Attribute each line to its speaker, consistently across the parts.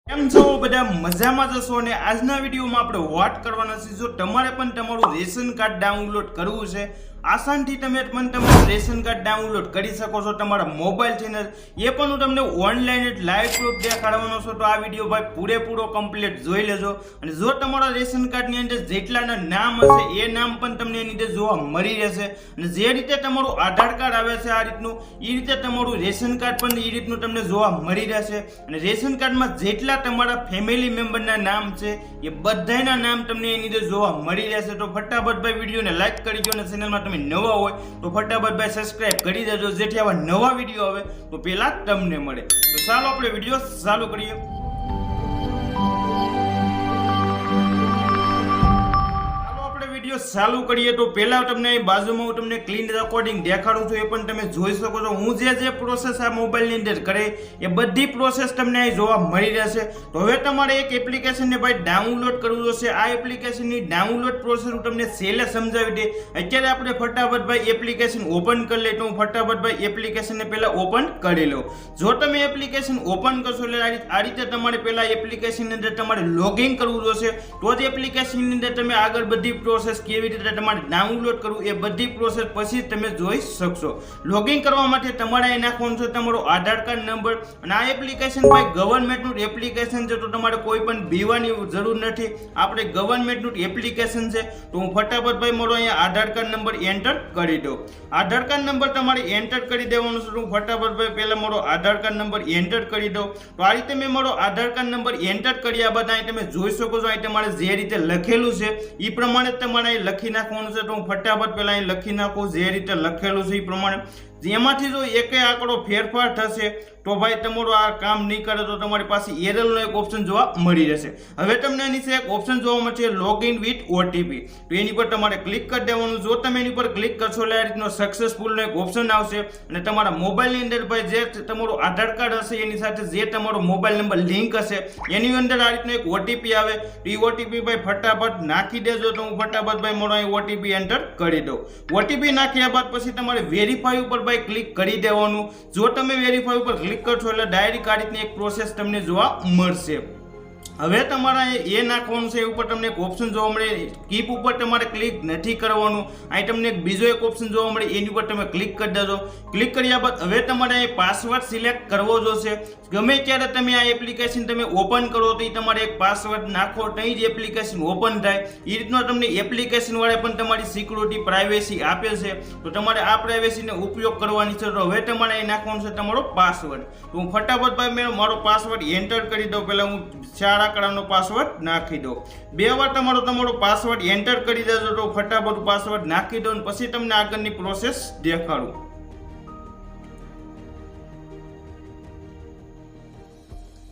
Speaker 1: કેમ છો બધા મજામાં જશો અને આજના વિડીયોમાં આપણે વાત કરવાના છે જો તમારે પણ તમારું રેશન કાર્ડ ડાઉનલોડ કરવું છે આસાનથી તમે પણ તમારું રેશન કાર્ડ ડાઉનલોડ કરી શકો છો તમારા મોબાઈલ થી એ પણ હું તમને ઓનલાઈન જ લાઈવ પ્રૂફ દેખાડવાનો છું તો આ વિડીયો ભાઈ પૂરેપૂરો કમ્પ્લીટ જોઈ લેજો અને જો તમારા રેશન કાર્ડની અંદર જેટલાના નામ હશે એ નામ પણ તમને એની અંદર જોવા મળી રહેશે અને જે રીતે તમારું આધાર કાર્ડ આવે છે આ રીતનું એ રીતે તમારું રેશન કાર્ડ પણ એ રીતનું તમને જોવા મળી રહેશે અને રેશન કાર્ડમાં જેટલા તમારા ફેમિલી મેમ્બરના નામ છે એ બધાના નામ તમને એની અંદર જોવા મળી રહેશે તો ફટાફટ ભાઈ વિડીયોને લાઈક કરી દો અને ચેનલમાં તમે નવા હોય તો ફટાફટ ભાઈ સબસ્ક્રાઇબ કરી દેજો જેથી આવા નવા વિડીયો આવે તો પહેલા તમને મળે તો ચાલો આપણે વિડીયો ચાલુ કરીએ। ચાલુ કરીએ તો પહેલા તમને બાજુમાં હું તમને ક્લીન રેકોર્ડિંગ દેખાડું છું એ પણ તમે જોઈ શકો છો હું જે પ્રોસેસ આ મોબાઈલની અંદર કરે એ બધી પ્રોસેસ તમને અહીં જોવા મળી રહેશે તો હવે તમારે એક એપ્લિકેશનને ભાઈ ડાઉનલોડ કરવું છે આ એપ્લિકેશનની ડાઉનલોડ પ્રોસેસ હું તમને છેલ્લે સમજાવી દે અત્યારે આપણે ફટાફટ ભાઈ એપ્લિકેશન ઓપન કરી લઈએ તો હું ફટાફટ ભાઈ એપ્લિકેશનને પહેલા ઓપન કરી લઉં જો તમે એપ્લિકેશન ઓપન કરશો એટલે આ રીતે તમારે પહેલા એપ્લિકેશનની અંદર તમારે લોગિન કરવું જોશે તો જ એપ્લિકેશનની અંદર તમે આગળ બધી પ્રોસેસ કેવી રીતે તમારે ડાઉનલોડ કરવું એ બધી પ્રોસેસ પછી તમે જોઈ શકશો। લોગિન કરવા માટે તમારે અહીં નાખવાનું છે તમારો આધાર કાર્ડ નંબર અને આ એપ્લિકેશન ભાઈ ગવર્નમેન્ટનું એપ્લિકેશન છે તો તમારે કોઈ પણ બીવાની જરૂર નથી આપણે ગવર્નમેન્ટનું એપ્લિકેશન છે તો હું ફટાફટ ભાઈ મારો અહીંયા આધાર કાર્ડ નંબર એન્ટર કરી દઉં આધાર કાર્ડ નંબર તમારે એન્ટર કરી દેવાનો છે તો હું ફટાફટ ભાઈ પહેલા મારો આધાર કાર્ડ નંબર એન્ટર કરી દઉં તો આ રીતે મેં મારો આધાર કાર્ડ નંબર એન્ટર કર્યા બાદ અહીં તમે જોઈ શકો છો અહીં તમારે જે રીતે લખેલું છે એ પ્રમાણે તમારે લખી નાખવાનું છે તો હું ફટાફટ પહેલા અહીં લખી નાખું જે રીતે લખેલું છે એ પ્રમાણે જેમાંથી જો એકે આંકડો ફેરફાર થશે તો ભાઈ તમારું આ કામ નહીં કરે તો તમારી પાસે એરરનો એક ઓપ્શન જોવા મળી રહેશે। હવે તમને નીચે એક ઓપ્શન જોવા મળશે લોગિન વિથ ઓટીપી તો એની પર તમારે ક્લિક કરી દેવાનું જો તમે એની પર ક્લિક કરશો એટલે આ રીતનો સક્સેસફુલ એક ઓપ્શન આવશે અને તમારા મોબાઈલની અંદર ભાઈ જે તમારું આધાર કાર્ડ હશે એની સાથે જે તમારો મોબાઈલ નંબર લિંક હશે એની અંદર આ રીતનો એક ઓટીપી આવે તો એ ઓટીપી ભાઈ ફટાફટ નાખી દેજો તો હું ફટાફટ ભાઈ મારો અહીં ઓટીપી એન્ટર કરી દઉં ઓટીપી નાખ્યા બાદ પછી તમારે વેરીફાઈ ઉપર ભાઈ ક્લિક કરી દેવાનું જો તમે વેરીફાઈ ઉપર ક્લિક કરશો એટલે ડાયરેક્ટ આ રીતની એક પ્રોસેસ તમને જોવા મળશે। હવે તમારે એ નાખવાનું છે એ ઉપર તમને એક ઓપ્શન જોવા મળે કીપ ઉપર તમારે ક્લિક નથી કરવાનું અહીં તમને એક બીજો એક ઓપ્શન જોવા મળે એની ઉપર તમે ક્લિક કરી દેજો ક્લિક કર્યા બાદ હવે તમારે અહીં પાસવર્ડ સિલેક્ટ કરવો જોશે ગમે ત્યારે તમે આ એપ્લિકેશન તમે ઓપન કરો તો એ તમારે એક પાસવર્ડ નાખો તો જ એપ્લિકેશન ઓપન થાય એ રીતનો તમને એપ્લિકેશન વાળા પણ તમારી સિક્યુરિટી પ્રાઇવેસી આપે છે તો તમારે આ પ્રાઇવેસીનો ઉપયોગ કરવાની છે તો હવે તમારે અહીં નાખવાનું છે તમારો પાસવર્ડ તો હું ફટાફટ ભાઈ મેં મારો પાસવર્ડ એન્ટર કરી દઉં પહેલાં હું 4 આંકડાનો પાસવર્ડ નાખી દો 2 વાર તમારો પાસવર્ડ એન્ટર કરી દેજો તો ફટાફટ પાસવર્ડ નાખી દો અને પછી તમને આગળની પ્રોસેસ દેખાડું।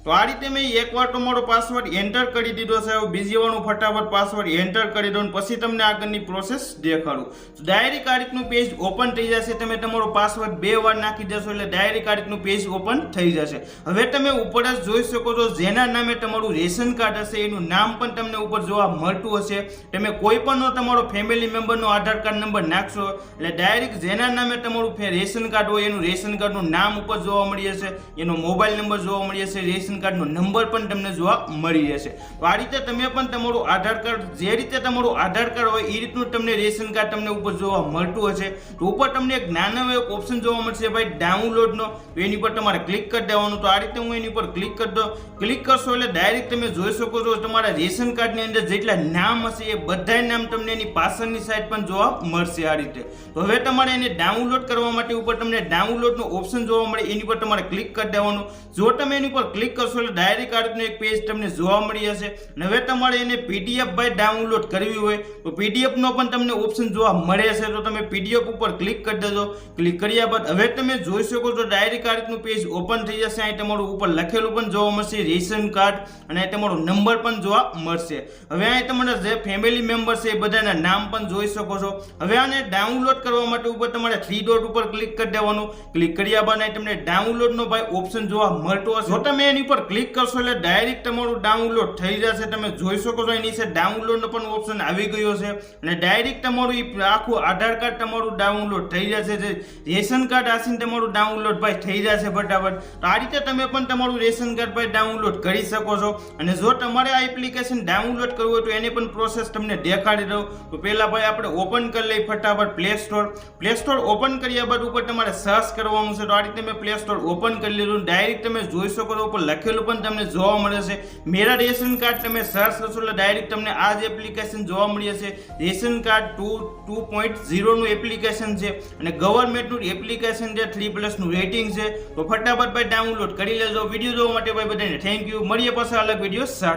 Speaker 1: તો આ રીતે મેં એકવાર તમારો પાસવર્ડ એન્ટર કરી દીધો છે હવે બીજી વાર હું ફટાફટ પાસવર્ડ એન્ટર કરી દઉં પછી તમને આગળની પ્રોસેસ દેખાડું તો ડાયરેક્ટ આ રીતનું પેજ ઓપન થઈ જશે તમે તમારો પાસવર્ડ 2 વાર નાખી દેશો એટલે ડાયરેક્ટ આ રીતનું પેજ ઓપન થઈ જશે। હવે તમે ઉપર જ જોઈ શકો છો જેના નામે તમારું રેશન કાર્ડ હશે એનું નામ પણ તમને ઉપર જોવા મળતું હશે તમે કોઈ પણ તમારો ફેમિલી મેમ્બરનો આધાર કાર્ડ નંબર નાખશો એટલે ડાયરેક્ટ જેના નામે તમારું રેશન કાર્ડ હોય એનું રેશન કાર્ડનું નામ ઉપર જોવા મળી જશે એનો મોબાઈલ નંબર જોવા મળી જશે રેશન કાર્ડનો નંબર પણ તમને જોવા મળી રહેશે તો આ રીતે તમે પણ તમારું આધાર કાર્ડ જે રીતે તમારું આધાર કાર્ડ હોય એ રીતનું તમને રેશન કાર્ડ તમને ઉપર જોવા મળતું હશે તો ઉપર તમને એક નાનો એક ઓપ્શન જોવા મળશે ભાઈ ડાઉનલોડનો તો એની પર તમારે ક્લિક કરી દેવાનું તો આ રીતે હું એની પર ક્લિક કરી દો ક્લિક કરશો એટલે ડાયરેક્ટ તમે જોઈ શકો છો તમારા રેશન કાર્ડની અંદર જેટલા નામ હશે એ બધા નામ તમને એની પાછળની સાઈડ પણ જોવા મળશે આ રીતે તો હવે તમારે એને ડાઉનલોડ કરવા માટે ઉપર તમને ડાઉનલોડનો ઓપ્શન જોવા મળે એની પર તમારે ક્લિક કરી દેવાનું જો તમે એની પર ક્લિક કરશો એટલે ડાયરેક્ટ આ રીતનું એક પેજ તમને જોવા મળી જશે અને હવે તમારે એને પીડીએફ ભાઈ ડાઉનલોડ કરવી હોય તો પીડીએફ નો પણ તમને ઓપ્શન જોવા મળે છે તો તમે પીડીએફ ઉપર ક્લિક કરી દેજો ક્લિક કર્યા બાદ હવે તમે જોઈ શકો છો ડાયરેક્ટ આ રીતનું પેજ ઓપન થઈ જશે અહીં તમારું ઉપર લખેલું પણ જોવા મળશે રેશન કાર્ડ અને અહીં તમારો નંબર પણ જોવા મળશે હવે અહીં તમારા જે ફેમિલી મેમ્બર છે એ બધાના નામ પણ જોઈ શકો છો હવે આને ડાઉનલોડ કરવા માટે ઉપર તમારે 3 ડોટ ઉપર ક્લિક કરી દેવાનું ક્લિક કર્યા બાદ અહીં તમને ડાઉનલોડ નો ભાઈ ઓપ્શન જોવા મળતો હશે જો તમે એની ઉપર ક્લિક કરશો એટલે ડાયરેક્ટ તમારું ડાઉનલોડ થઈ જશે. તમે જોઈ શકો છો એની છે ડાઉનલોડનો પણ ઓપ્શન આવી ગયો છે અને ડાયરેક્ટ તમારું આખું આધાર કાર્ડ તમારું ડાઉનલોડ થઈ જશે. રેશન કાર્ડ આસીને તમારું ડાઉનલોડ ભાઈ થઈ જશે ફટાફટ. તો આ રીતે તમે પણ તમારું રેશન કાર્ડ ભાઈ ડાઉનલોડ કરી શકો છો. અને જો તમારે આ એપ્લિકેશન ડાઉનલોડ કરવું હોય તો એની પણ પ્રોસેસ તમને દેખાડી દઉં. તો પહેલા ભાઈ આપણે ઓપન કરી લઈએ ફટાફટ પ્લે સ્ટોર ઓપન કર્યા બાદ ઉપર તમારે સર્ચ કરવાનું છે. તો આ રીતે મેં પ્લે સ્ટોર ઓપન કરી લીધું. ડાયરેક્ટ તમે જોઈ શકો છો ઉપર લખેલું પણ તમને જોવા મળે છે મેરા રેશન કાર્ડ. તમે સર્ચ કરશો એટલે ડાયરેક્ટ તમને આ જ એપ્લિકેશન જોવા મળી જશે. રેશન કાર્ડ 2.0 નું એપ્લિકેશન છે અને ગવર્મેન્ટનું એપ્લિકેશન છે, 3+ નું રેટિંગ છે. તો ફટાફટ ભાઈ ડાઉનલોડ કરી લેજો. વિડીયો જોવા માટે ભાઈ બધાને થેન્ક યુ. મળીએ પાછા અલગ વિડીયો સાથે.